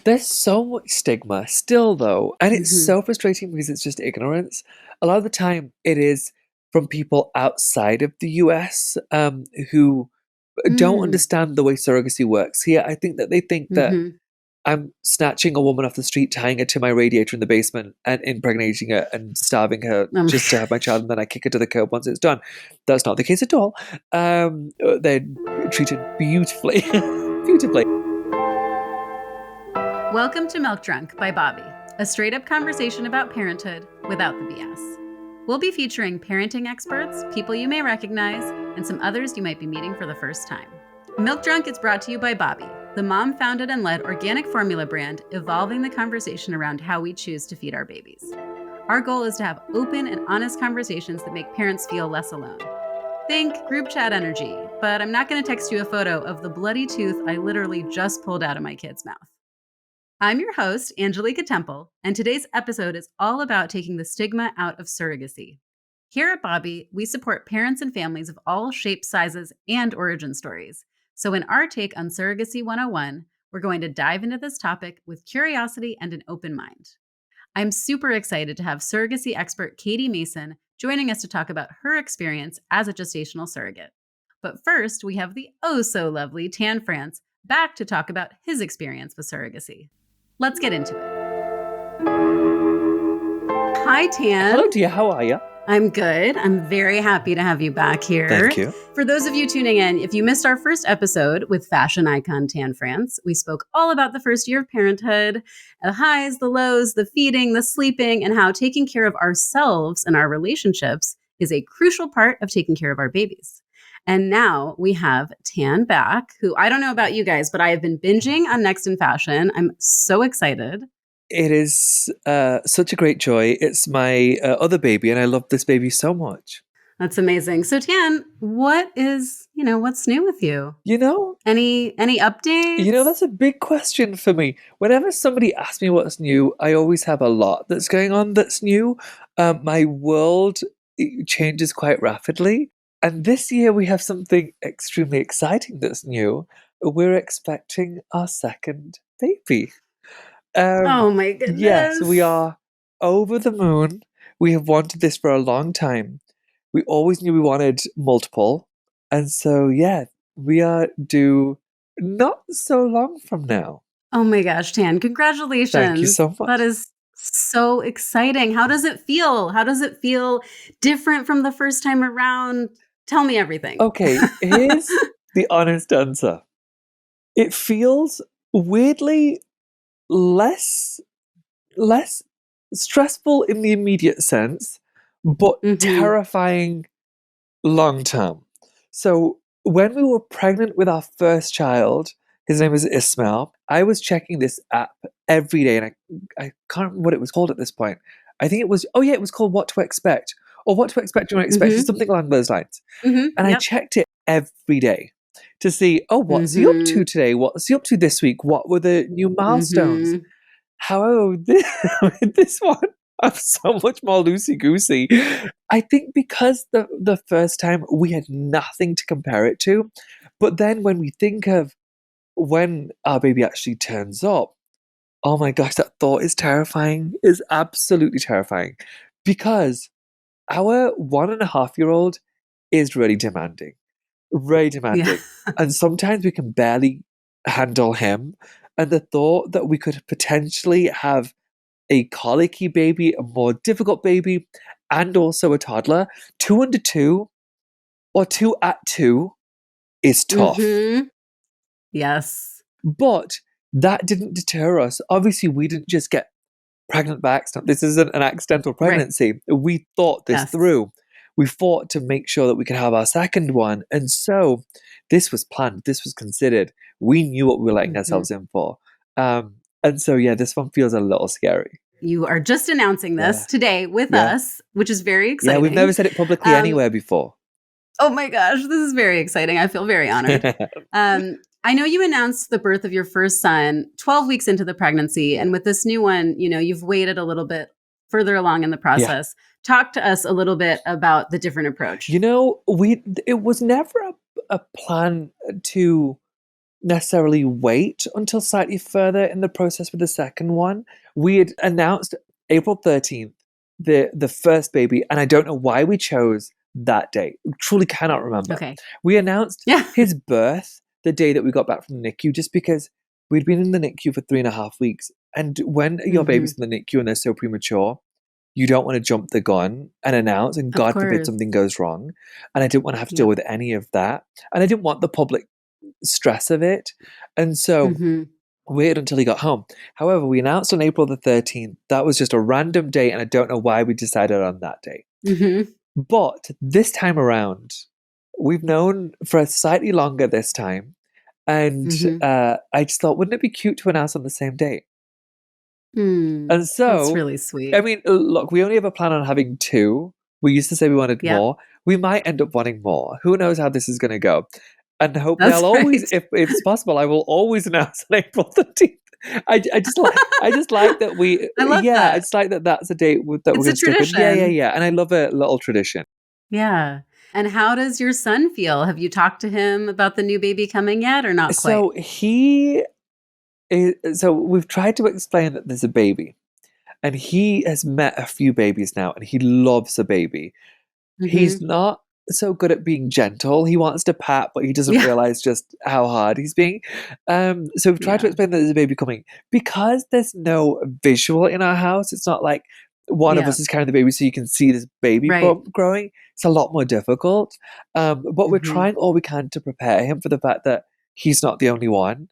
There's so much stigma still, though, and it's so frustrating because it's just ignorance. A lot of the time, it is from people outside of the US who don't understand the way surrogacy works. Here, I think that they think that I'm snatching a woman off the street, tying her to my radiator in the basement, and impregnating her and starving her just to have my child, and then I kick her to the curb once it's done. That's not the case at all. They're treated beautifully. Beautifully. Welcome to Milk Drunk by Bobby, a straight-up conversation about parenthood without the BS. We'll be featuring parenting experts, people you may recognize, and some others you might be meeting for the first time. Milk Drunk is brought to you by Bobby, the mom-founded and led organic formula brand, evolving the conversation around how we choose to feed our babies. Our goal is to have open and honest conversations that make parents feel less alone. Think group chat energy, but I'm not going to text you a photo of the bloody tooth I literally just pulled out of my kid's mouth. I'm your host, Angelica Temple, and today's episode is all about taking the stigma out of surrogacy. Here at Bobby, we support parents and families of all shapes, sizes, and origin stories. So in our take on Surrogacy 101, we're going to dive into this topic with curiosity and an open mind. I'm super excited to have surrogacy expert Kayde Mason joining us to talk about her experience as a gestational surrogate. But first, we have the oh-so-lovely Tan France back to talk about his experience with surrogacy. Let's get into it. Hi, Tan. Hello, dear. How are you? I'm good. I'm very happy to have you back here. Thank you. For those of you tuning in, if you missed our first episode with fashion icon Tan France, we spoke all about the first year of parenthood, the highs, the lows, the feeding, the sleeping, and how taking care of ourselves and our relationships is a crucial part of taking care of our babies. And now we have Tan back, who I don't know about you guys, but I have been binging on Next in Fashion. I'm so excited. It is such a great joy. It's my other baby, and I love this baby so much. That's amazing. So Tan, what's new with you? Any updates? That's a big question for me. Whenever somebody asks me what's new, I always have a lot that's going on that's new. My world changes quite rapidly. And this year we have something extremely exciting that's new. We're expecting our second baby. Oh my goodness. Yes, we are over the moon. We have wanted this for a long time. We always knew we wanted multiple. And so, yeah, we are due not so long from now. Oh my gosh, Tan, congratulations. Thank you so much. That is so exciting. How does it feel? How does it feel different from the first time around? Tell me everything. Okay, here's the honest answer. It feels weirdly less stressful in the immediate sense, but terrifying long term. So when we were pregnant with our first child, his name is Ismail, I was checking this app every day, and I can't remember what it was called at this point. I think it was called What to Expect, or What to Expect You Want to Expect, something along those lines. And I checked it every day to see, what's he up to today? What's he up to this week? What were the new milestones? However, this one, I'm so much more loosey-goosey. I think because the first time we had nothing to compare it to, but then when we think of when our baby actually turns up, oh my gosh, that thought is terrifying, is absolutely terrifying. Because our 1.5-year-old is really demanding. Yeah. And sometimes we can barely handle him. And the thought that we could potentially have a colicky baby, a more difficult baby, and also a toddler, 2 under 2 or 2 at 2 is tough. Yes. But that didn't deter us. Obviously, we didn't just get pregnant by accident. This isn't an accidental pregnancy. Right. We thought this through. We fought to make sure that we could have our second one. And so this was planned. This was considered. We knew what we were letting ourselves in for. And so, this one feels a little scary. You are just announcing this today with us, which is very exciting. Yeah, we've never said it publicly anywhere before. Oh my gosh, this is very exciting. I feel very honored. I know you announced the birth of your first son 12 weeks into the pregnancy. And with this new one, you've waited a little bit further along in the Yeah. process. Talk to us a little bit about the different approach. It was never a plan to necessarily wait until slightly further in the process with the second one. We had announced April 13th, the first baby, and I don't know why we chose that date. Truly cannot remember. Okay. We announced Yeah. his birth the day that we got back from the NICU, just because we'd been in the NICU for 3.5 weeks. And when your baby's in the NICU and they're so premature, you don't want to jump the gun and announce, and Of God forbid course. something goes wrong. And I didn't want to have to deal with any of that. And I didn't want the public stress of it. And so waited until he got home. However, we announced on April the 13th. That was just a random date, and I don't know why we decided on that date. But this time around, we've known for slightly longer this time. And I just thought, wouldn't it be cute to announce on the same date? And so, That's really sweet. I mean, look, we only have a plan on having 2. We used to say we wanted more. We might end up wanting more. Who knows how this is going to go? And hopefully, That's I'll always, right. if it's possible, I will always announce on April 13th. I just like that we, I love I that. just like that that's a date that we're It's going a to stick with. tradition. Yeah. And I love a little tradition. Yeah. And how does your son feel? Have you talked to him about the new baby coming yet, or not quite? So we've tried to explain that there's a baby, and he has met a few babies now, and he loves a baby. He's not so good at being gentle. He wants to pat, but he doesn't realize just how hard he's being. So we've tried to explain that there's a baby coming. Because there's no visual in our house, it's not like one of us is carrying the baby so you can see this baby bump growing. It's a lot more difficult. But we're trying all we can to prepare him for the fact that he's not the only one.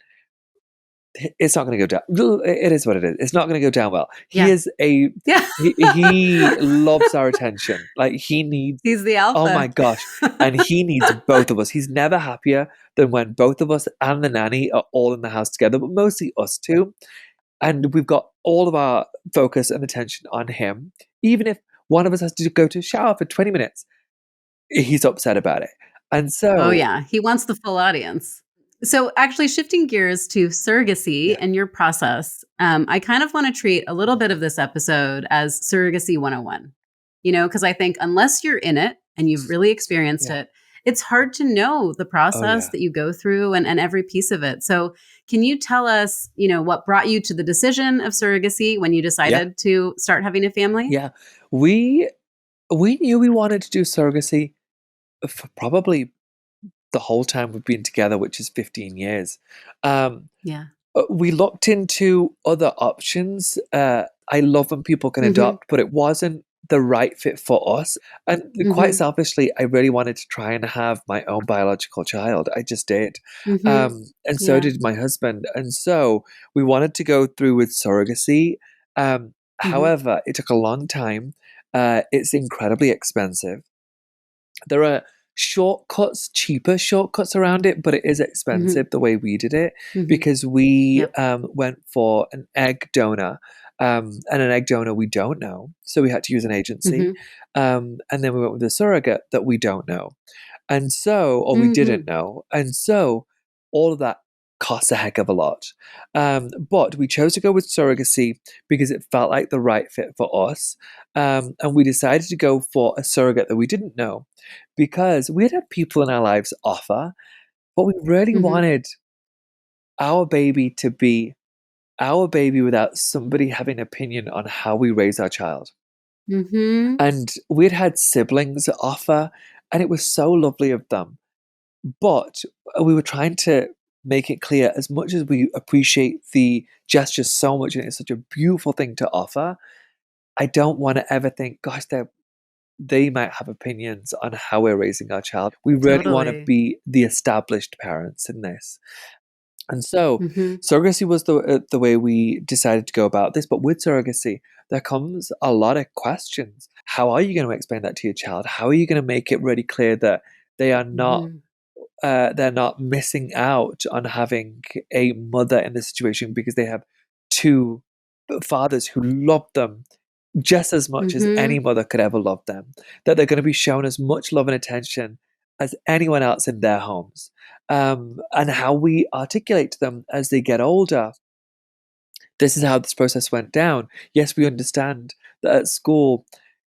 It's not going to go down. It is what it is. It's not going to go down well. He is he loves our attention. Like He's the alpha. Oh my gosh. And he needs both of us. He's never happier than when both of us and the nanny are all in the house together, but mostly us two. And we've got all of our focus and attention on him. Even if one of us has to go to shower for 20 minutes, he's upset about it. And so... Oh yeah, he wants the full audience. So actually shifting gears to surrogacy and your process, I kind of want to treat a little bit of this episode as Surrogacy 101. Because I think unless you're in it and you've really experienced it, it's hard to know the process that you go through and every piece of it. So can you tell us, what brought you to the decision of surrogacy when you decided to start having a family? Yeah, we knew we wanted to do surrogacy for probably the whole time we've been together, which is 15 years. We looked into other options. I love when people can adopt, but it wasn't the right fit for us. And quite selfishly, I really wanted to try and have my own biological child. I just did. And so did my husband. And so we wanted to go through with surrogacy. However, it took a long time. It's incredibly expensive. There are cheaper shortcuts around it, but it is expensive the way we did it, because we went for an egg donor, and an egg donor we don't know, so we had to use an agency, and then we went with a surrogate that we don't know, and so, or we didn't know, and so all of that costs a heck of a lot. But we chose to go with surrogacy because it felt like the right fit for us. And we decided to go for a surrogate that we didn't know, because we had people in our lives offer, but we really wanted our baby to be our baby without somebody having an opinion on how we raise our child. And we'd had siblings offer, and it was so lovely of them. But we were trying to make it clear, as much as we appreciate the gesture so much, and it's such a beautiful thing to offer, I don't want to ever think, gosh, they might have opinions on how we're raising our child. We really want to be the established parents in this. And so surrogacy was the way we decided to go about this. But with surrogacy, there comes a lot of questions. How are you going to explain that to your child? How are you going to make it really clear that they are not they're not missing out on having a mother in this situation, because they have two fathers who love them just as much as any mother could ever love them, that they're going to be shown as much love and attention as anyone else in their homes, and how we articulate to them as they get older this is how this process went down. Yes, we understand that at school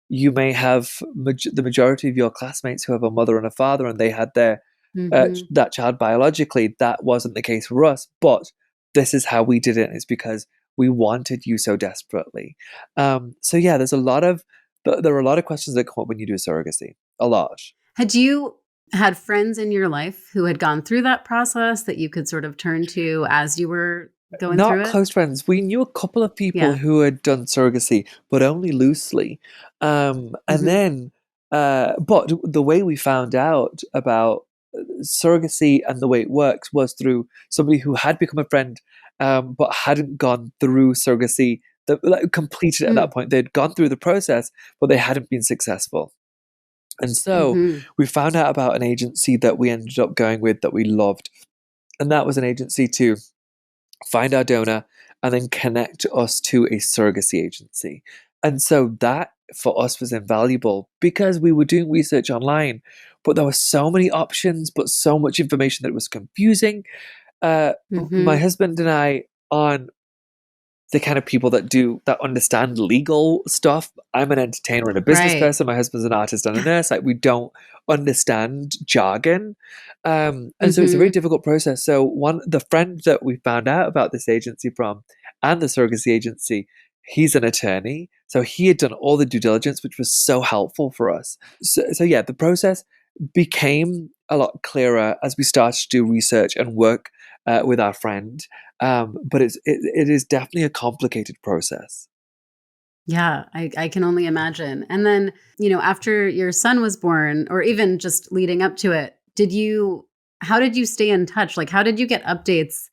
you may have the majority of your classmates who have a mother and a father, and they had their Mm-hmm. that child biologically. That wasn't the case for us, but this is how we did it. It's because we wanted you so desperately. So yeah, there are a lot of questions that come up when you do surrogacy. A lot. Had you had friends in your life who had gone through that process that you could sort of turn to as you were going Not through it? close friends. We knew a couple of people Yeah. who had done surrogacy, but only loosely. And Mm-hmm. then, but the way we found out about surrogacy and the way it works was through somebody who had become a friend, but hadn't gone through surrogacy, like, completed it at that point. They'd gone through the process, but they hadn't been successful. And so Mm-hmm. we found out about an agency that we ended up going with that we loved. And that was an agency to find our donor, and then connect us to a surrogacy agency. And so that for us was invaluable because we were doing research online, but there were so many options, but so much information that it was confusing. Uh, my Mm-hmm. husband and I, on the kind of people that understand legal stuff. I'm an entertainer and a business Right. person. My husband's an artist and a nurse. Like, we don't understand jargon, and so it's a very Mm-hmm. difficult process. So the friend that we found out about this agency from, and the surrogacy agency, he's an attorney, so he had done all the due diligence, which was so helpful for us. So yeah, the process became a lot clearer as we started to do research and work with our friend. But it is definitely a complicated process. Yeah, I can only imagine. And then, after your son was born, or even just leading up to it, how did you stay in touch? Like, how did you get updates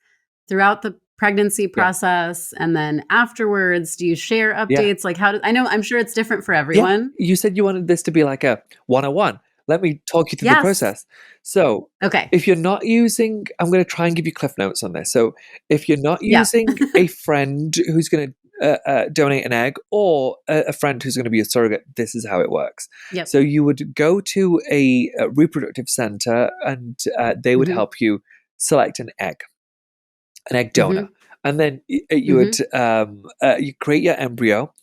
throughout the pregnancy Yeah, process? And then afterwards, do you share yeah, updates? Like, I'm sure it's different for yeah. everyone. You said you wanted this to be like a 101. Let me talk you through the Yes. process. So, Okay. if you're not using, I'm going to try and give you cliff notes on this. So, if you're not Yeah. using a friend who's going to donate an egg, or a friend who's going to be a surrogate, this is how it works. Yep. So, you would go to a reproductive center, and they would Mhm. help you select an egg donor, Mhm. and then you would Mhm. you create your embryo,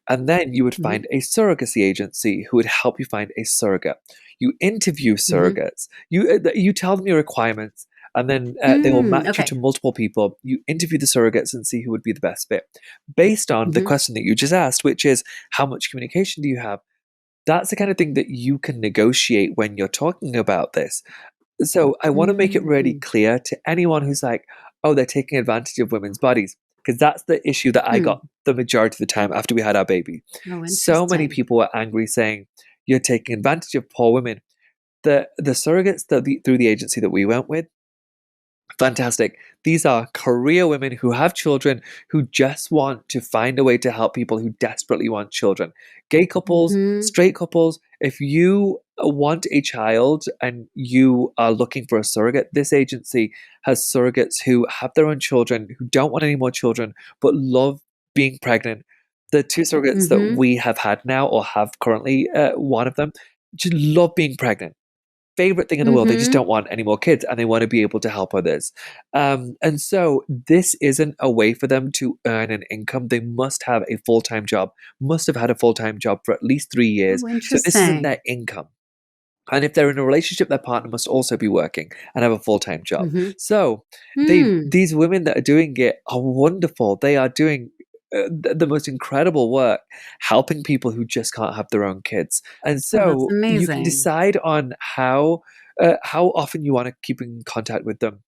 and then you would Mhm. find a surrogacy agency who would help you find a surrogate. You interview Mhm. surrogates. You tell them your requirements, and then they will match you Okay. to multiple people. You interview the surrogates and see who would be the best fit, based on the Mhm. question that you just asked, which is, how much communication do you have? That's the kind of thing that you can negotiate when you're talking about this. So I want to make it really Mhm. clear to anyone who's like, oh, they're taking advantage of women's bodies, because that's the issue that I Hmm. got the majority of the time after we had our baby. Oh, So many interesting. people were angry, saying, you're taking advantage of poor women. The surrogates through the agency that we went with, fantastic. These are career women who have children, who just want to find a way to help people who desperately want children. Gay couples, Mhm. straight couples, if you want a child and you are looking for a surrogate, this agency has surrogates who have their own children, who don't want any more children, but love being pregnant. The two surrogates that Mhm. we have had now, or have currently, one of them, just love being pregnant, favorite thing in the world. They just Mhm. don't want any more kids, and they want to be able to help others. And so this isn't a way for them to earn an income. They must have a full time job, must have had a full time job for at least 3 years. Oh, So this isn't interesting. their income. And if they're in a relationship, their partner must also be working and have a full time job. Mhm. So Hmm. these women that are doing it are wonderful. They are doing the most incredible work, helping people who just can't have their own kids. And Oh, that's so you can amazing. decide on how often you want to keep in contact with them,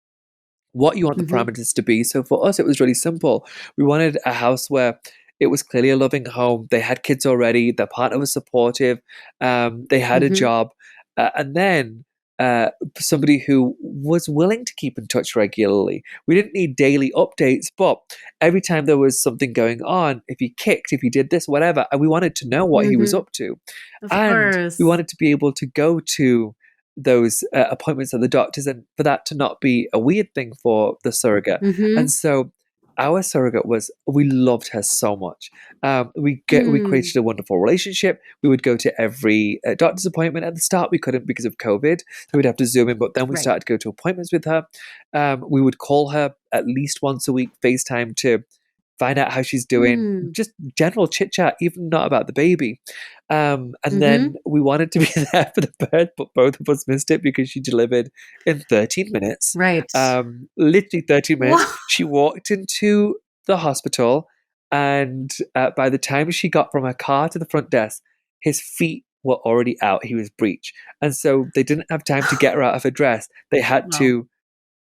what you want the Mhm. parameters to be. So for us, it was really simple. We wanted a house where it was clearly a loving home. They had kids already. Their partner was supportive. They had a Mhm. job, and then uh, somebody who was willing to keep in touch regularly. We didn't need daily updates, but every time there was something going on, if he kicked, if he did this, whatever, and we wanted to know what he was Mhm. up to, Of and we course. wanted to be able to go to those appointments at the doctors, and for that to not be a weird thing for the surrogate. And Mhm. so our surrogate was, we loved her so much. We Mm. created a wonderful relationship. We would go to every doctor's appointment. At the start we couldn't because of COVID, so we'd have to zoom in, but then we Right. started to go to appointments with her. We would call her at least once a week, FaceTime, to find out how she's doing, Mm. just general chit chat, even not about the baby. And then Mhm. we wanted to be there for the birth, but both of us missed it because she delivered in 13 minutes. Right. Literally 13 minutes. Wha She walked into the hospital, and by the time she got from her car to the front desk, his feet were already out. He was breech. And so they didn't have time to get her out of her dress. They had Wow. to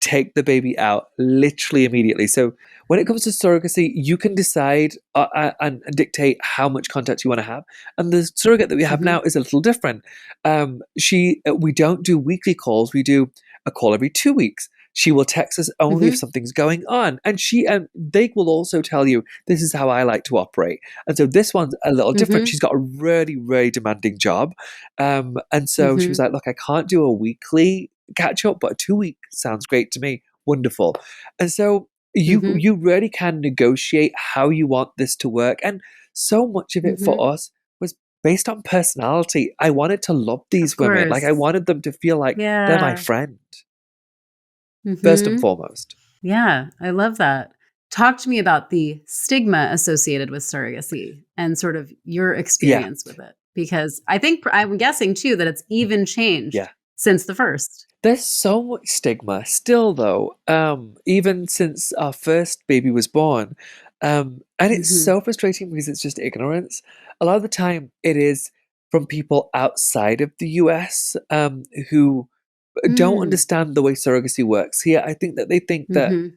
take the baby out literally immediately. So when it comes to surrogacy, you can decide and dictate how much contact you want to have. And the surrogate that we have Mhm. now is a little different. We don't do weekly calls. We do a call every 2 weeks. She will text us only if Mhm. something's going on, and they will also tell you this is how I like to operate. And so this one's a little different. Mhm. She's got a really, really demanding job, and so she was Mhm. like, "Look, I can't do a weekly catch up, but a 2 week sounds great to me. Wonderful." And so Mhm. you really can negotiate how you want this to work. And so much of it Mhm. for us was based on personality. I wanted to love Of these women. Like I course. wanted them to feel like they're my Yeah. friend, first and Mhm. foremost. Yeah, I love that. Talk to me about the stigma associated with surrogacy and sort of your Yeah. experience with it, because I'm guessing too that it's even changed Yeah. since the first. There's so much stigma still, though, even since our first baby was born. And it's Mhm. so frustrating because it's just ignorance. A lot of the time, it is from people outside of the US who don't Mm. understand the way surrogacy works here. I think that they think that Mhm.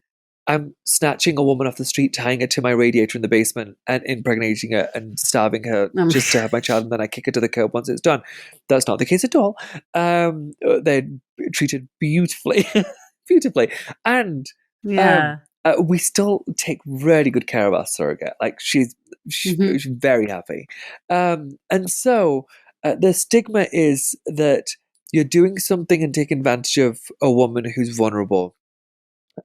I'm snatching a woman off the street, tying her to my radiator in the basement, and impregnating her and starving her Oh my just to have my child, and then I kick her to the curb once it's done. That's not the case at all. They're treated beautifully, beautifully, and um, Yeah. we still take really good care of our surrogate. Like Mhm. she's very happy, and so the stigma is that you're doing something and taking advantage of a woman who's vulnerable,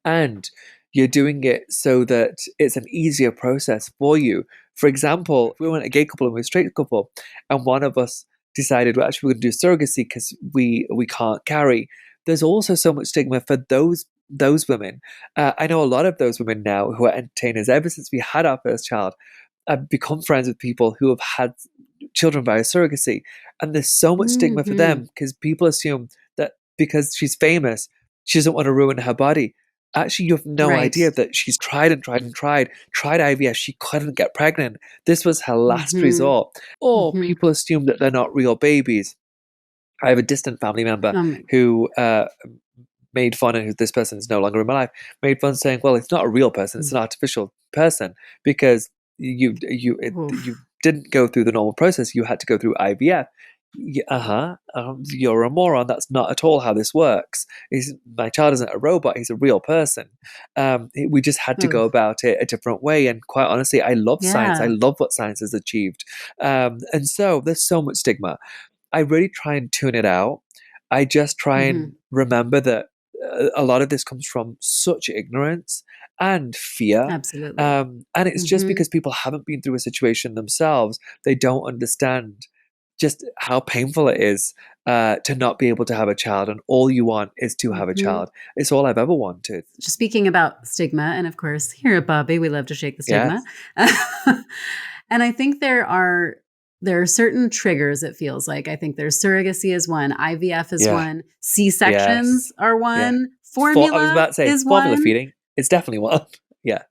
and you're doing it so that it's an easier process for you. For example, if we weren't a gay couple and we were a straight couple, and one of us decided, well, actually, we're going to do surrogacy because we can't carry. There's also so much stigma for those women. I know a lot of those women now who are entertainers. Ever since we had our first child, I've become friends with people who have had children via surrogacy, and there's so much stigma for Mhm. them because people assume that because she's famous, she doesn't want to ruin her body. Actually, you have no Right. idea that she's tried and tried and tried IVF. She couldn't get pregnant. This was her last Mhm. resort. Or Mhm. people assume that they're not real babies. I have a distant family member Um, who made fun, and this person is no longer in my life, made fun saying, "Well, it's not a real person; it's mm, an artificial person because you oof. didn't go through the normal process. You had to go through IVF." You're a moron. That's not at all how this works. My child isn't a robot. He's a real person. We just had to Ugh. go about it a different way. And quite honestly, I love science. I Yeah. love what science has achieved. And so there's so much stigma. I really try and tune it out. I just try and Mhm. remember that a lot of this comes from such ignorance and fear. Absolutely. And it's just Mhm. because people haven't been through a situation themselves, they don't understand just how painful it is to not be able to have a child. And all you want is to have a Mhm. child. It's all I've ever wanted. Just speaking about stigma, and of course, here at Bobby, we love to shake the stigma. Yes. And I think there are certain triggers, it feels like. I think there's surrogacy is one, IVF is Yeah. one, Yes. C-sections are Yeah. one, I was formula about to say is formula one. feeding. It's definitely one. Yeah.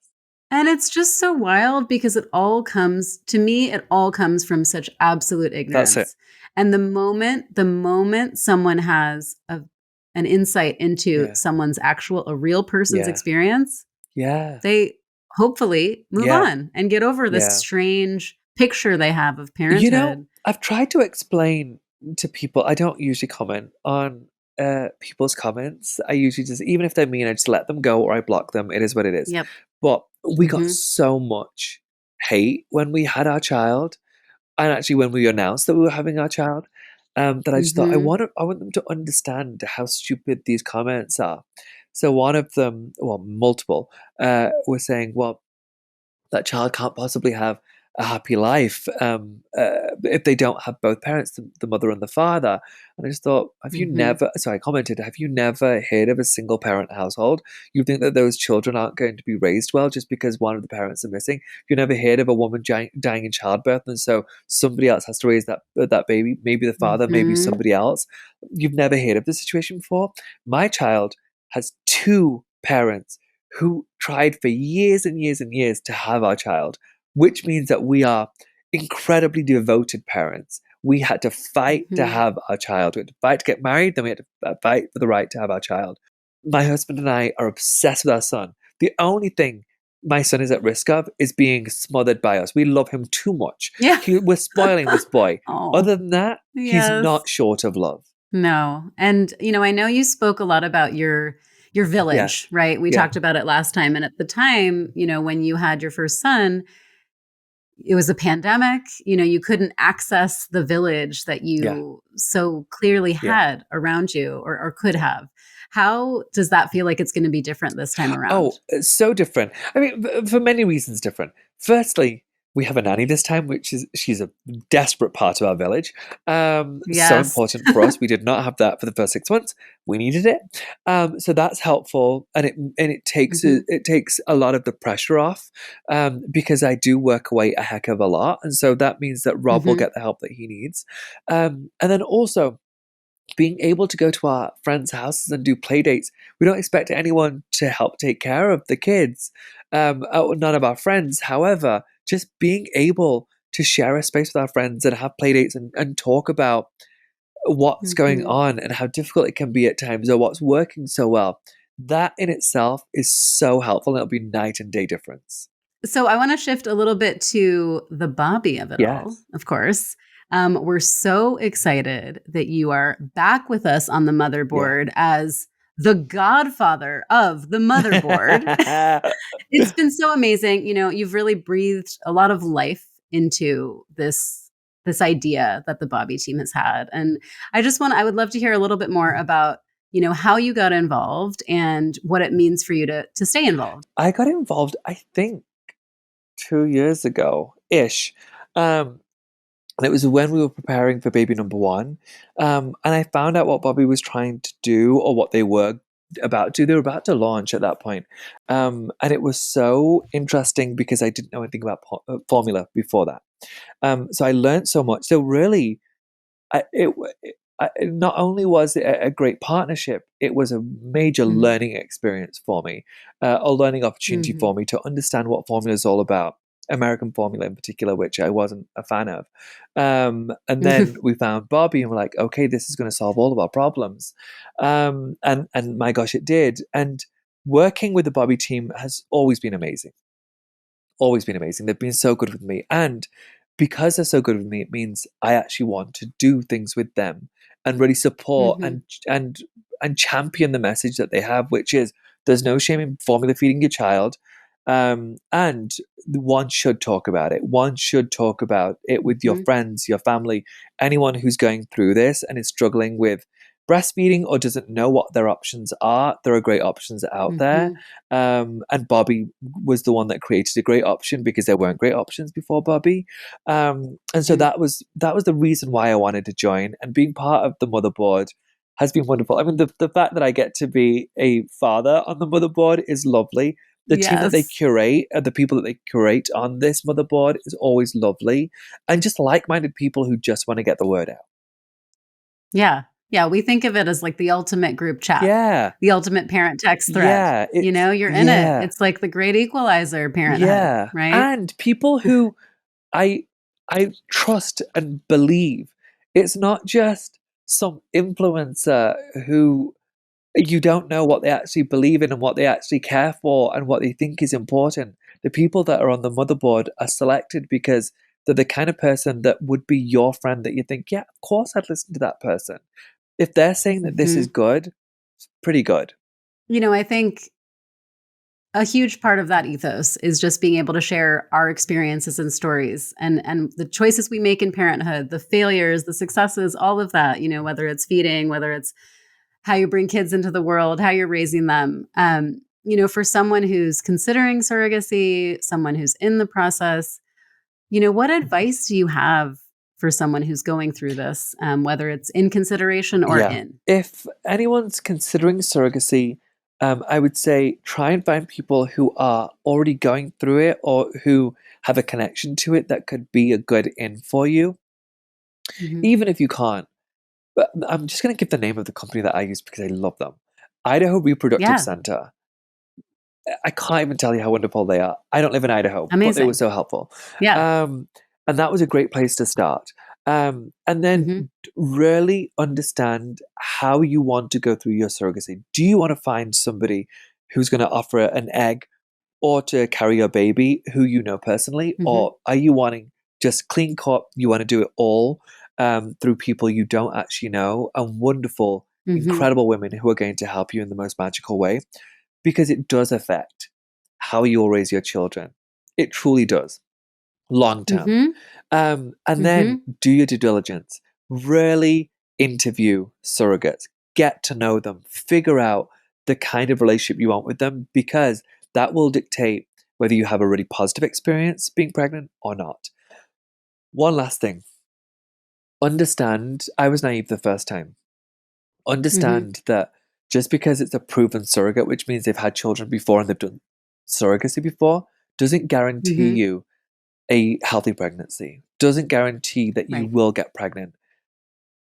And it's just so wild because it all comes from such absolute That's it. ignorance. And the moment someone has an insight into Yeah. a real person's Yeah. experience, Yeah. they hopefully move Yeah. on and get over this Yeah. strange picture they have of You know, parenthood. I've tried to explain to people. I don't usually comment on people's comments. I usually just, even if they're mean, I just let them go or I block them. It is what it is. Yep. But we got Mhm. so much hate when we had our child, and actually when we announced that we were having our child, that I just thought Mhm. I want them to understand how stupid these comments are. So one of them, well, multiple, were saying, "Well, that child can't possibly have a happy life if they don't have both parents, the mother and the father. And I just thought, Mm-hmm. I commented, have you never heard of a single parent household? You think that those children aren't going to be raised well just because one of the parents are missing? You never heard of a woman dying in childbirth, and so somebody else has to raise that baby, maybe the father, maybe Mm-hmm. somebody else. You've never heard of this situation before. My child has two parents who tried for years and years and years to have our child, which means that we are incredibly devoted parents. We had to fight to Mm-hmm. have our child. We had to fight to get married, then we had to fight for the right to have our child. My husband and I are obsessed with our son. The only thing my son is at risk of is being smothered by us. We love him too much. Yeah. We're spoiling this boy. Oh, Other than that, he's yes. not short of love. No. And I know you spoke a lot about your village, Yes. right? We Yeah. talked about it last time, and at the time, when you had your first son, it was a pandemic. You couldn't access the village that Yeah. you so clearly Yeah. had around you, or could have. How does that feel like it's going to be different this time around? Oh, it's so different. I mean, for many reasons different. Firstly, we have a nanny this time, she's a desperate part of our village. So Yes. important for us. We did not have that for the first 6 months. We needed it. So that's helpful, and Mhm. it takes a lot of the pressure off, because I do work away a heck of a lot, and so that means that Rob will Mhm. get the help that he needs. And then also being able to go to our friends' houses and do play dates. We don't expect anyone to help take care of the kids, none of our friends. However, just being able to share a space with our friends and have play dates and talk about what's going Mhm. on and how difficult it can be at times or what's working so well, that in itself is so helpful. And it'll be night and day difference. So I want to shift a little bit to the Bobby of it all, Yes. of course. We're so excited that you are back with us on the Yeah. motherboard as the godfather of the motherboard. It's been so amazing. You've really breathed a lot of life into this idea that the Bobby team has had. And I would love to hear a little bit more about, how you got involved and what it means for you to stay involved. I got involved, I think, 2 years ago ish. Um, And it was when we were preparing for baby number one. And I found out what Bobby was trying to do or what they were about to. They were about to launch at that point. And it was so interesting because I didn't know anything about formula before that. So I learned so much. So really, not only was it a great partnership, it was a major Mhm. learning experience for me, a learning opportunity for Mhm. me to understand what formula is all about. American formula in particular, which I wasn't a fan of. And then we found Bobby and we're like, okay, this is going to solve all of our problems. And my gosh, it did. And working with the Bobby team has always been amazing, always been amazing. They've been so good with me. And because they're so good with me, it means I actually want to do things with them and really support Mhm. and and champion the message that they have, which is there's no shame in formula feeding your child. And one should talk about it. One should talk about it with your Mhm. friends, your family, anyone who's going through this and is struggling with breastfeeding or doesn't know what their options are. There are great options out there. Mhm. And Bobby was the one that created a great option because there weren't great options before Bobby. And so Mhm. that was the reason why I wanted to join. And being part of the motherboard has been wonderful. I mean, the fact that I get to be a father on the motherboard is lovely. The team that they Yes. curate, the people that they curate on this motherboard is always lovely. And just like minded people who just want to get the word out. Yeah. Yeah, we think of it as like the ultimate group chat, Yeah. the ultimate parent text thread. Yeah. It's, You're in it. yeah. It's like the great equalizer parenthood, Yeah. right? And people who I I trust and believe. It's not just some influencer who you don't know what they actually believe in and what they actually care for and what they think is important. The people that are on the motherboard are selected because they're the kind of person that would be your friend that you think, yeah, of course I'd listen to that person. If they're saying that this is Mhm. good, it's pretty good. I think a huge part of that ethos is just being able to share our experiences and stories, and the choices we make in parenthood, the failures, the successes, all of that, whether it's feeding, whether it's how you bring kids into the world, how you're raising them. For someone who's considering surrogacy, someone who's in the process, What advice do you have for someone who's going through this, whether it's in consideration or Yeah. in? If anyone's considering surrogacy, I would say try and find people who are already going through it or who have a connection to it that could be a good in for you, Mm-hmm. even if you can't. But I'm just going to give the name of the company that I use because I love them. Idaho Reproductive Yeah. Center. I can't even tell you how wonderful they are. I don't live in Idaho, but they were Amazing. so helpful. Yeah. And that was a great place to start. And then Mm-hmm. really understand how you want to go through your surrogacy. Do you want to find somebody who's going to offer an egg or to carry your baby who you know personally? Mm-hmm. Or are you wanting just clean cut? You want to do it all through people you don't actually know and wonderful, Mm-hmm. incredible women who are going to help you in the most magical way? Because it does affect how you'll raise your children. It truly does, long term. Mm-hmm. And then Mm-hmm. do your due diligence. Really interview surrogates, get to know them, figure out the kind of relationship you want with them, because that will dictate whether you have a really positive experience being pregnant or not. One last thing, understand I was naive the first time. Mm-hmm. Understand that just because it's a proven surrogate, which means they've had children before and they've done surrogacy before, doesn't guarantee Mm-hmm. you a healthy pregnancy, doesn't guarantee that you Right. will get pregnant.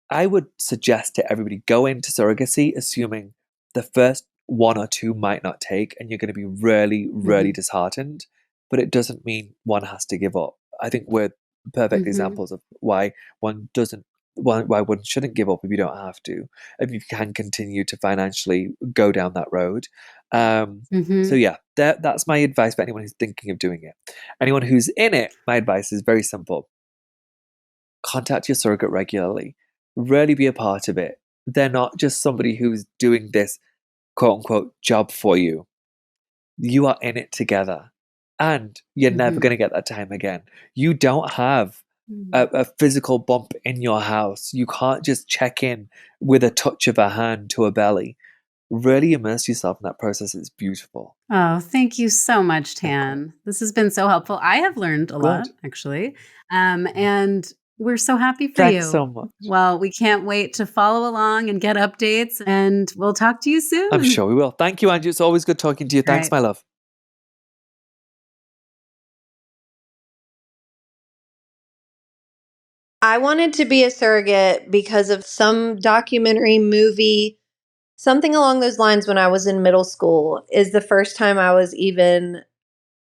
I would suggest to everybody go into surrogacy assuming the first one or two might not take and you're going to be really, really Mm-hmm. disheartened, but it doesn't mean one has to give up. I think we're perfect Mm-hmm. examples of why one doesn't why one shouldn't give up if you don't have to, if you can continue to financially go down that road. So Mm-hmm. yeah, that's my advice for anyone who's thinking of doing it. Anyone who's in it, my advice is very simple: contact your surrogate regularly, really be a part of it. They're not just somebody who's doing this quote unquote job for you. You are in it together and you're never Mm-hmm. going to get that time again. You don't have a physical bump in your house. You can't just check in with a touch of a hand to a belly. Really immerse yourself in that process. It's beautiful. Oh, thank you so much, Of course. Tan. This has been so helpful. I have learned a lot, Good. actually. And we're so happy for Thanks you. so much. Well, we can't wait to follow along and get updates, and we'll talk to you I'm soon. sure we will. Thank you, Angie. It's always good talking to you. All Thanks, right. my love. I wanted to be a surrogate because of some documentary movie, something along those lines when I was in middle school, is the first time I was even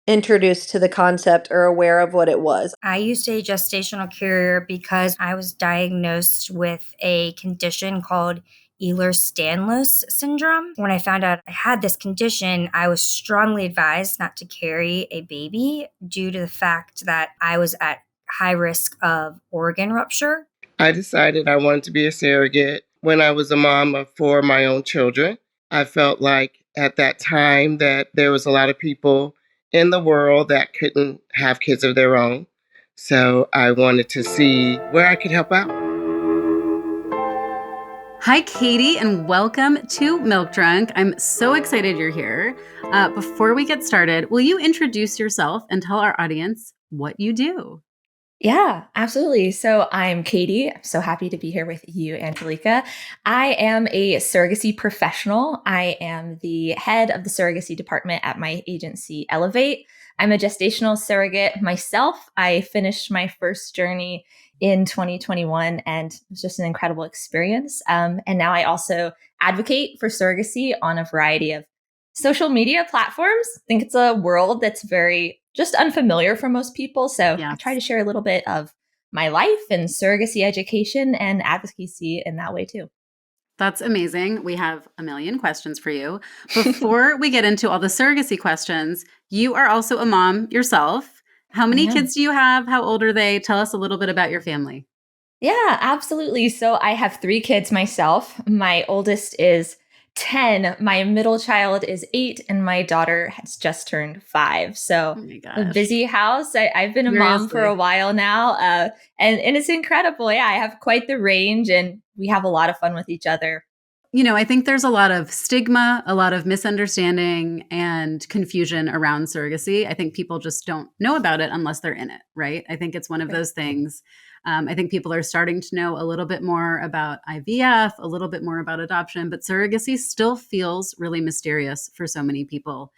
introduced to the concept or aware of what it was. I used a gestational carrier because I was diagnosed with a condition called Ehlers-Danlos syndrome. When I found out I had this condition, I was strongly advised not to carry a baby due to the fact that I was at high risk of organ rupture. I decided I wanted to be a surrogate when I was a mom of four of my own children. I felt like at that time that there was a lot of people in the world that couldn't have kids of their own. So I wanted to see where I could help out. Hi, Katie, and welcome to Milk Drunk. I'm so excited you're here. Before we get started, will you introduce yourself and tell our audience what you do? Yeah, absolutely. So I'm Katie. I'm so happy to be here with you, Angelica. I am a surrogacy professional. I am the head of the surrogacy department at my agency, Elevate. I'm a gestational surrogate myself. I finished my first journey in 2021 and it was just an incredible experience. And now I also advocate for surrogacy on a variety of social media platforms. I think it's a world that's very just unfamiliar for most people. So I try Yes. to share a little bit of my life and surrogacy education and advocacy in that way too. That's amazing. We have a million questions for you. Before we get into all the surrogacy questions, you are also a mom yourself. How many kids do you have? How old are they? Tell us a little bit about your family. Yeah, absolutely. So I have three kids myself. My oldest is 10, my middle child is 8, and my daughter has just turned 5. So Oh my a gosh. busy house. I've been a mom for a Seriously. while now, and it's incredible. Yeah, I have quite the range, and we have a lot of fun with each other. I think there's a lot of stigma, a lot of misunderstanding and confusion around surrogacy. I think people just don't know about it unless they're in it, right? I think it's one of those things. I think people are starting to know a little bit more about IVF, a little bit more about adoption, but surrogacy still feels really mysterious for so many people.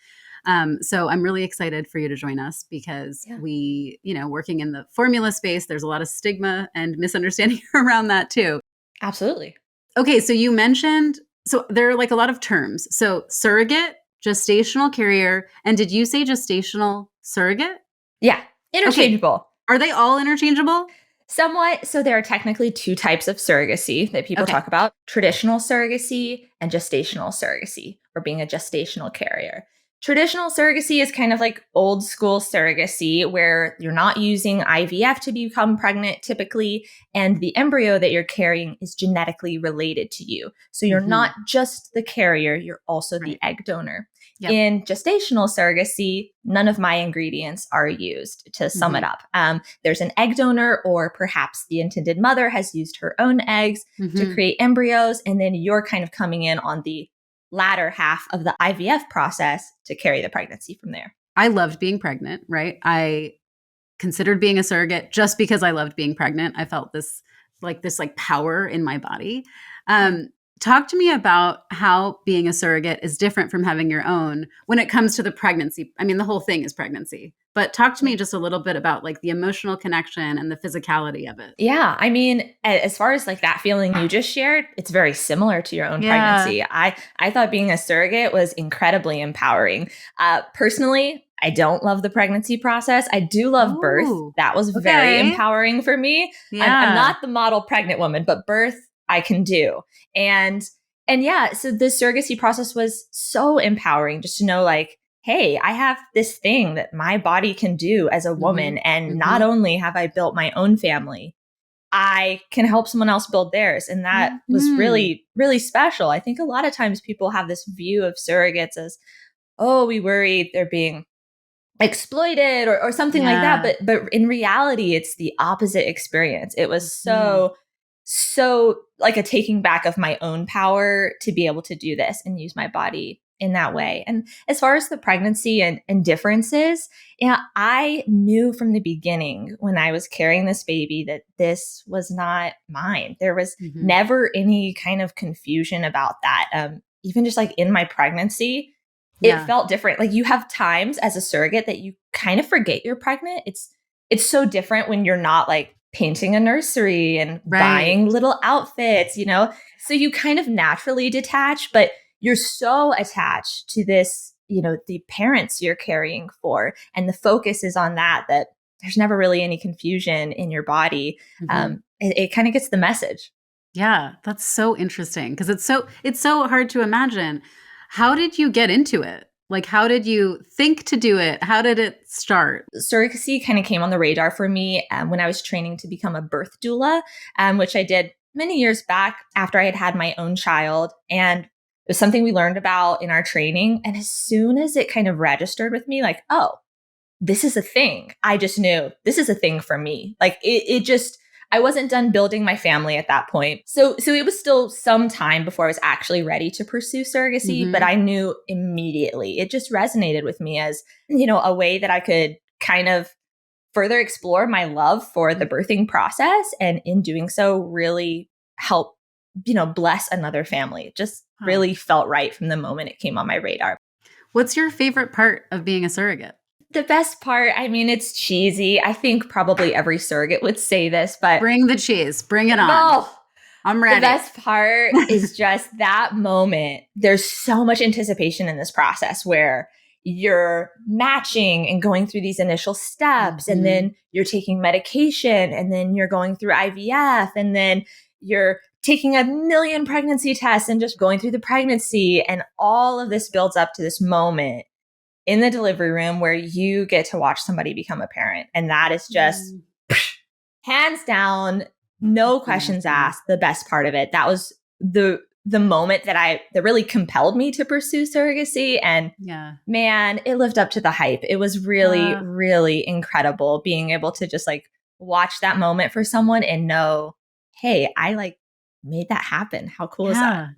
So I'm really excited for you to join us because we, working in the formula space, there's a lot of stigma and misunderstanding around that too. Absolutely. Okay, so you mentioned, so there are like a lot of terms. So surrogate, gestational carrier, and did you say gestational surrogate? Yeah, interchangeable. Okay. Are they all interchangeable? Somewhat. So there are technically two types of surrogacy that people talk about: traditional surrogacy and gestational surrogacy, or being a gestational carrier. Traditional surrogacy is kind of like old school surrogacy, where you're not using IVF to become pregnant typically, and the embryo that you're carrying is genetically related to you. So you're not just the carrier, you're also the egg donor. Yep. In gestational surrogacy, none of my ingredients are used, to sum it up. There's an egg donor, or perhaps the intended mother has used her own eggs to create embryos, and then you're kind of coming in on the latter half of the IVF process to carry the pregnancy from there. I loved being pregnant, right? I considered being a surrogate just because I loved being pregnant. I felt this power in my body. Talk to me about how being a surrogate is different from having your own when it comes to the pregnancy. I mean, the whole thing is pregnancy, but talk to me just a little bit about like the emotional connection and the physicality of it. Yeah. I mean, as far as like that feeling you just shared, it's very similar to your own pregnancy. I thought being a surrogate was incredibly empowering. Personally, I don't love the pregnancy process. I do love birth. That was very empowering for me. I'm not the model pregnant woman, but birth I can do. And yeah, so the surrogacy process was so empowering just to know like, hey, I have this thing that my body can do as a woman. And not only have I built my own family, I can help someone else build theirs. And that was really, really special. I think a lot of times people have this view of surrogates as, oh, we worry they're being exploited or something like that. But in reality, it's the opposite experience. It was so like a taking back of my own power to be able to do this and use my body in that way. And as far as the pregnancy and differences, I knew from the beginning when I was carrying this baby that this was not mine. There was never any kind of confusion about that. Even just like in my pregnancy, it felt different. Like you have times as a surrogate that you kind of forget you're pregnant. It's so different when you're not like painting a nursery and buying little outfits, so you kind of naturally detach, but you're so attached to this, the parents you're caring for. And the focus is on that there's never really any confusion in your body. It kind of gets the message. Yeah, that's so interesting because it's so hard to imagine. How did you get into it? Like, how did you think to do it? How did it start? Surrogacy kind of came on the radar for me when I was training to become a birth doula, which I did many years back after I had my own child. And it was something we learned about in our training. And as soon as it kind of registered with me, like, oh, this is a thing, I just knew this is a thing for me. Like I wasn't done building my family at that point. So it was still some time before I was actually ready to pursue surrogacy, but I knew immediately. It just resonated with me as, a way that I could kind of further explore my love for the birthing process. And in doing so, really help, bless another family. It just really felt right from the moment it came on my radar. What's your favorite part of being a surrogate? The best part, I mean, it's cheesy. I think probably every surrogate would say this, but bring the cheese. Bring it on. Oh, I'm ready. The best part is just that moment. There's so much anticipation in this process where you're matching and going through these initial steps, and then you're taking medication, and then you're going through IVF, and then you're taking a million pregnancy tests and just going through the pregnancy. And all of this builds up to this moment in the delivery room where you get to watch somebody become a parent. And that is just hands down, no questions asked, the best part of it. That was the moment that really compelled me to pursue surrogacy. And man, it lived up to the hype. It was really, really incredible being able to just like watch that moment for someone and know, hey, I like made that happen. How cool is that?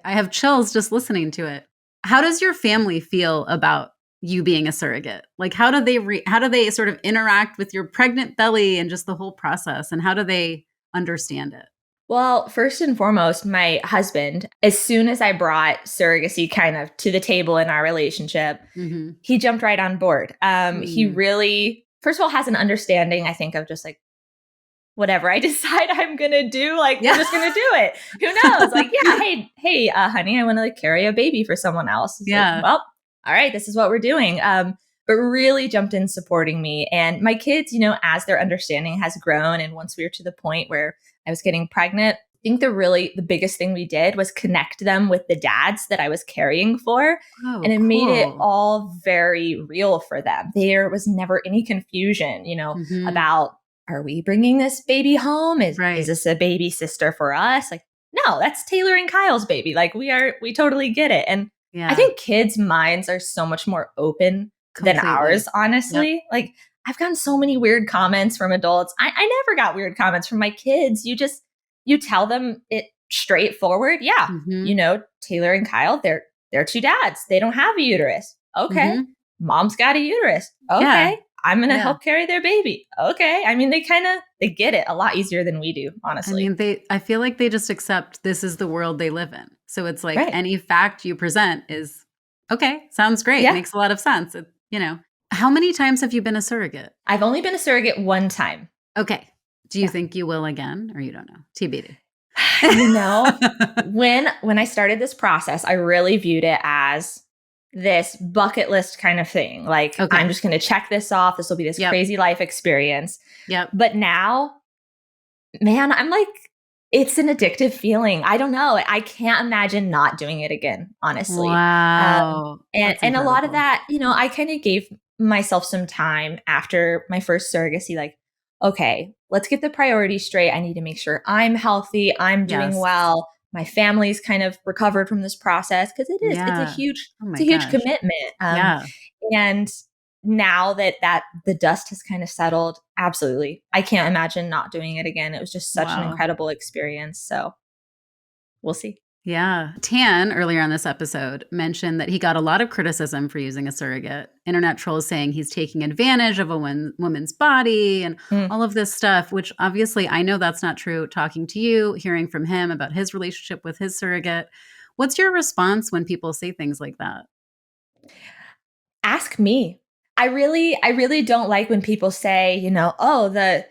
I have chills just listening to it. How does your family feel about you being a surrogate? Like, how do they sort of interact with your pregnant belly and just the whole process? And how do they understand it? Well, first and foremost, my husband, as soon as I brought surrogacy kind of to the table in our relationship, Mm-hmm. he jumped right on board. He Mm. really, first of all, has an understanding, I think, of just like, whatever I decide I'm gonna do, like Yeah. we're just gonna do it. Who knows? Like, yeah, hey, honey, I want to like carry a baby for someone else. It's Yeah. like, well, all right, this is what we're doing. But really jumped in supporting me. And my kids, you know, as their understanding has grown, and once we were to the point where I was getting pregnant, I think the biggest thing we did was connect them with the dads that I was carrying for. Oh, And it made it cool. all very real for them. There was never any confusion, you know, Mhm. about, are we bringing this baby home? Is Right. this a baby sister for us? Like, no, that's Taylor and Kyle's baby. Like, we totally get it. And Yeah. I think kids' minds are so much more open than Completely. ours, honestly. Yep. Like, I've gotten so many weird comments from adults. I never got weird comments from my kids. You tell them it straightforward. Yeah. Mhm. You know, Taylor and Kyle, they're two dads. They don't have a uterus. Okay. Mhm. Mom's got a uterus. Okay. Yeah. I'm going to Yeah. help carry their baby. Okay. I mean, they get it a lot easier than we do, honestly. I mean, I feel like they just accept this is the world they live in. So it's like Right. any fact you present is okay, sounds great, Yeah. makes a lot of sense. You know, how many times have you been a surrogate? I've only been a surrogate one time. Okay. Do you Yeah. think you will again, or you don't know? TBD. You know, when I started this process, I really viewed it as this bucket list kind of thing. Like, Okay. I'm just going to check this off. This will be this Yep. crazy life experience. Yep. But now, man, I'm like, it's an addictive feeling. I don't know. I can't imagine not doing it again, honestly. Wow. That's And a lot of incredible. that, you know, I kind of gave myself some time after my first surrogacy, like, okay, let's get the priorities straight. I need to make sure I'm healthy, I'm doing Yes. well, my family's kind of recovered from this process, because it's a Yeah. huge, Oh my it's a huge gosh. commitment. Yeah. And now that the dust has kind of settled, absolutely, I can't imagine not doing it again. It was just such an Wow. incredible experience. So we'll see. Yeah. Tan, earlier on this episode, mentioned that he got a lot of criticism for using a surrogate. Internet trolls saying he's taking advantage of a woman's body and Mm. all of this stuff, which obviously I know that's not true. Talking to you, hearing from him about his relationship with his surrogate. What's your response when people say things like that? Ask me. I really don't like when people say, you know, oh, but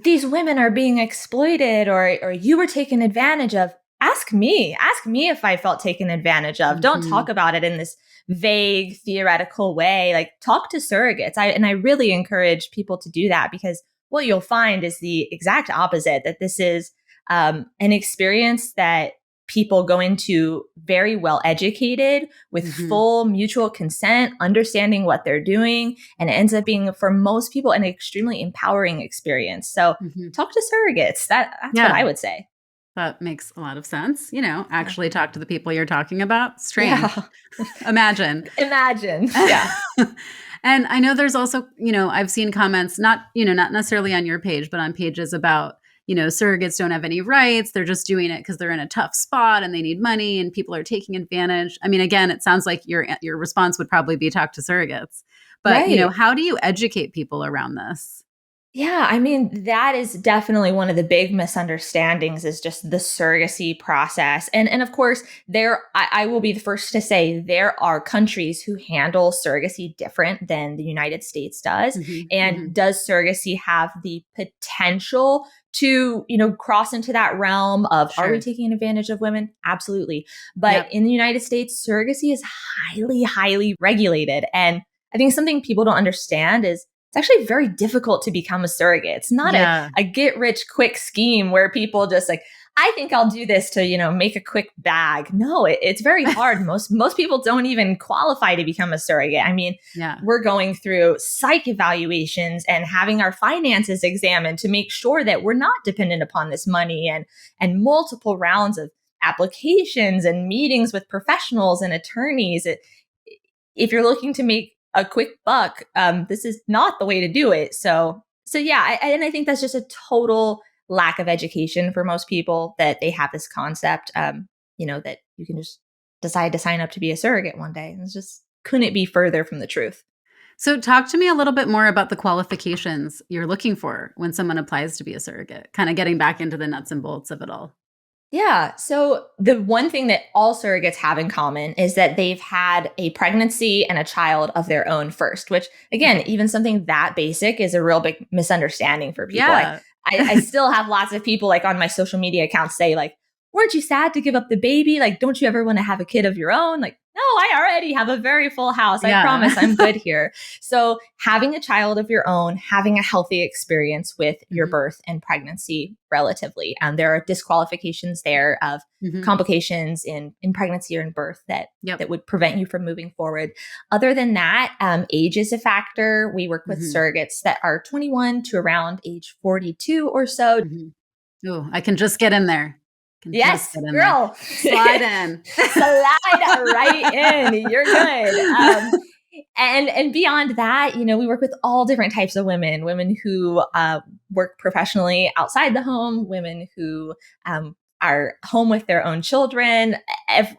these women are being exploited, or you were taken advantage of. Ask me. Ask me if I felt taken advantage of. Don't Mhm. talk about it in this vague theoretical way. Like, talk to surrogates. I really encourage people to do that, because what you'll find is the exact opposite, that this is an experience that people go into very well educated, with Mhm. full mutual consent, understanding what they're doing. And it ends up being, for most people, an extremely empowering experience. So Mhm. talk to surrogates. That's what I would say. That makes a lot of sense. You know, actually talk to the people you're talking about. Strange. Yeah. Imagine. Imagine. Yeah. And I know there's also, you know, I've seen comments, not necessarily on your page, but on pages about, you know, surrogates don't have any rights. They're just doing it because they're in a tough spot and they need money and people are taking advantage. I mean, again, it sounds like your response would probably be talk to surrogates. But, you know, Right. how do you educate people around this? Yeah, I mean, that is definitely one of the big misunderstandings, is just the surrogacy process. And of course, I will be the first to say, there are countries who handle surrogacy different than the United States does. Mhm. And Mhm. does surrogacy have the potential to, you know, cross into that realm of, are we Sure. taking advantage of women? Absolutely. But Yep. in the United States, surrogacy is highly, highly regulated. And I think something people don't understand is, it's actually very difficult to become a surrogate. It's not Yeah. a get rich quick scheme where people just like, I think I'll do this to, you know, make a quick bag. No, it's very hard. Most people don't even qualify to become a surrogate. I mean, Yeah. we're going through psych evaluations and having our finances examined to make sure that we're not dependent upon this money, and multiple rounds of applications and meetings with professionals and attorneys. If you're looking to make a quick buck, this is not the way to do it. So yeah, and I think that's just a total lack of education for most people, that they have this concept, you know, that you can just decide to sign up to be a surrogate one day. And it's just couldn't be further from the truth. So talk to me a little bit more about the qualifications you're looking for when someone applies to be a surrogate, kind of getting back into the nuts and bolts of it all. Yeah. So the one thing that all surrogates have in common is that they've had a pregnancy and a child of their own first, which again, even something that basic is a real big misunderstanding for people. Yeah. I still have lots of people like on my social media accounts say like, weren't you sad to give up the baby? Like, don't you ever want to have a kid of your own? Like, no, I already have a very full house. I promise I'm good here. So having a child of your own, having a healthy experience with your birth and pregnancy relatively. There are disqualifications there of complications in pregnancy or in birth that would prevent you from moving forward. Other than that, age is a factor. We work with surrogates that are 21 to around age 42 or so. Oh, I can just get in there. Yes, girl. Slide in. Slide right in. You're good. And beyond that, you know, we work with all different types of women who work professionally outside the home, women who are home with their own children.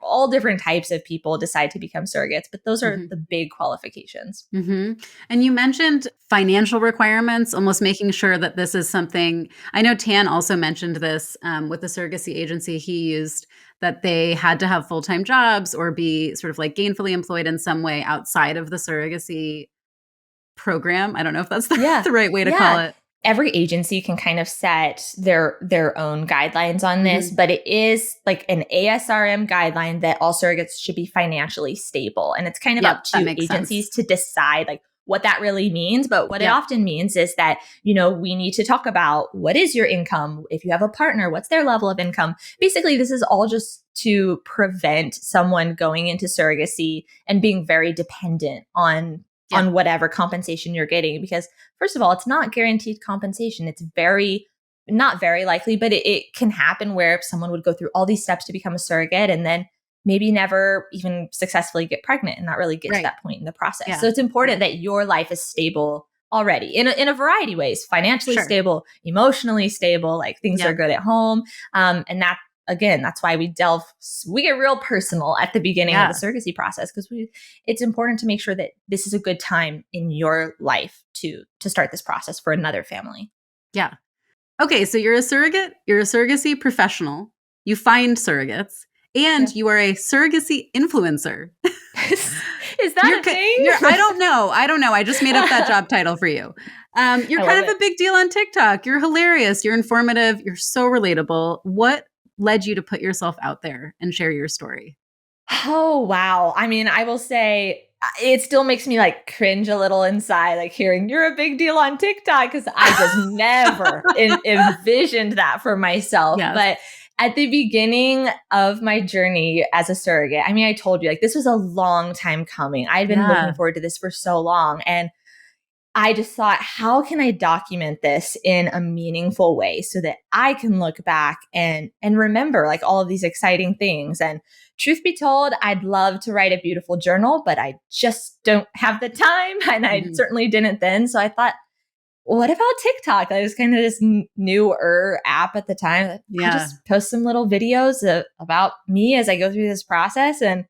All different types of people decide to become surrogates, but those are the big qualifications. And you mentioned financial requirements, almost making sure that this is something. I know Tan also mentioned this with the surrogacy agency he used, that they had to have full-time jobs or be sort of like gainfully employed in some way outside of the surrogacy program. I don't know if that's the right way to call it. Every agency can kind of set their own guidelines on this, but it is like an ASRM guideline that all surrogates should be financially stable. And it's kind of up to agencies to decide like what that really means. But what it often means is that, you know, we need to talk about what is your income? If you have a partner, what's their level of income? Basically, this is all just to prevent someone going into surrogacy and being very dependent on whatever compensation you're getting. Because first of all, it's not guaranteed compensation. It's not very likely, but it can happen where someone would go through all these steps to become a surrogate and then maybe never even successfully get pregnant and not really get to that point in the process. So it's important that your life is stable already in a variety of ways, financially stable, emotionally stable, like things are good at home. And that, again, that's why we get real personal at the beginning of the surrogacy process, because it's important to make sure that this is a good time in your life to start this process for another family. Yeah. Okay. So you're a surrogate, you're a surrogacy professional, you find surrogates, and you are a surrogacy influencer. Is that a thing? I don't know. I just made up that job title for you. You're kind of a big deal on TikTok. You're hilarious. You're informative. You're so relatable. What led you to put yourself out there and share your story? Oh, wow. I mean, I will say it still makes me like cringe a little inside, like hearing you're a big deal on TikTok, because I just never envisioned that for myself. Yes. But at the beginning of my journey as a surrogate, I mean, I told you, like, this was a long time coming. I'd been looking forward to this for so long. And I just thought, how can I document this in a meaningful way so that I can look back and remember like all of these exciting things? And truth be told, I'd love to write a beautiful journal, but I just don't have the time. And I certainly didn't then. So I thought, what about TikTok? I was kind of this newer app at the time. I just post some little videos about me as I go through this process. And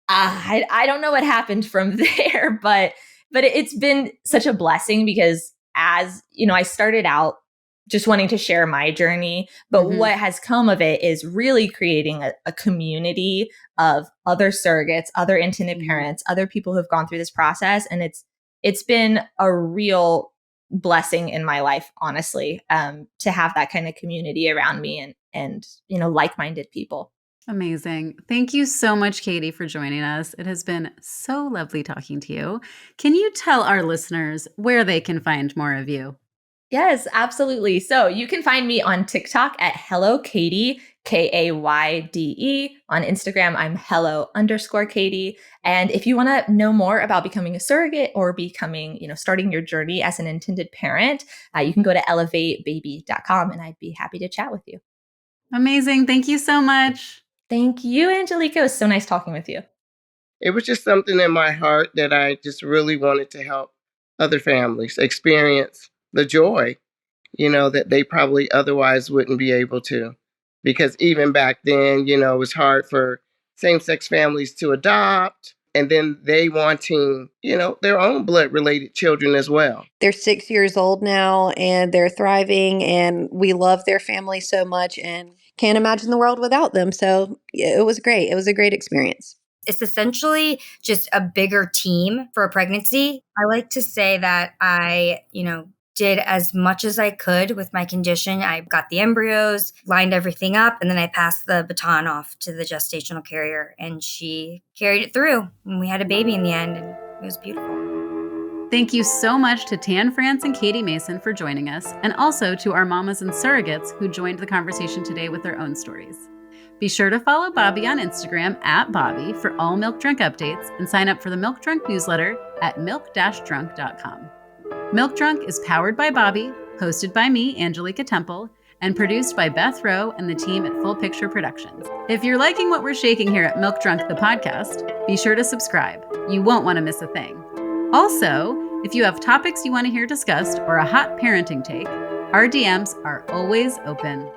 I don't know what happened from there, but it's been such a blessing because, as you know, I started out just wanting to share my journey, but what has come of it is really creating a community of other surrogates, other intended parents, other people who have gone through this process. And it's been a real blessing in my life, honestly, to have that kind of community around me and you know, like-minded people. Amazing. Thank you so much, Kayde, for joining us. It has been so lovely talking to you. Can you tell our listeners where they can find more of you? Yes, absolutely. So you can find me on TikTok at Hello Kayde, Kayde. On Instagram, I'm hello_Kayde. And if you want to know more about becoming a surrogate or becoming, you know, starting your journey as an intended parent, you can go to elevatebaby.com and I'd be happy to chat with you. Amazing. Thank you so much. Thank you, Angelica. It was so nice talking with you. It was just something in my heart that I just really wanted to help other families experience the joy, you know, that they probably otherwise wouldn't be able to. because even back then, you know, it was hard for same-sex families to adopt, and then they wanting, you know, their own blood-related children as well. They're 6 years old now and they're thriving, and we love their family so much and can't imagine the world without them. So it was great. It was a great experience. It's essentially just a bigger team for a pregnancy. I like to say that I, did as much as I could with my condition. I got the embryos, lined everything up, and then I passed the baton off to the gestational carrier, and she carried it through. And we had a baby in the end, and it was beautiful. Thank you so much to Tan France and Kayde Mason for joining us, and also to our mamas and surrogates who joined the conversation today with their own stories. Be sure to follow Bobby on Instagram @Bobby for all Milk Drunk updates, and sign up for the Milk Drunk newsletter at milk-drunk.com. Milk Drunk is powered by Bobby, hosted by me, Angelica Temple, and produced by Beth Rowe and the team at Full Picture Productions. If you're liking what we're shaking here at Milk Drunk, the podcast, be sure to subscribe. You won't want to miss a thing. Also, if you have topics you want to hear discussed or a hot parenting take, our DMs are always open.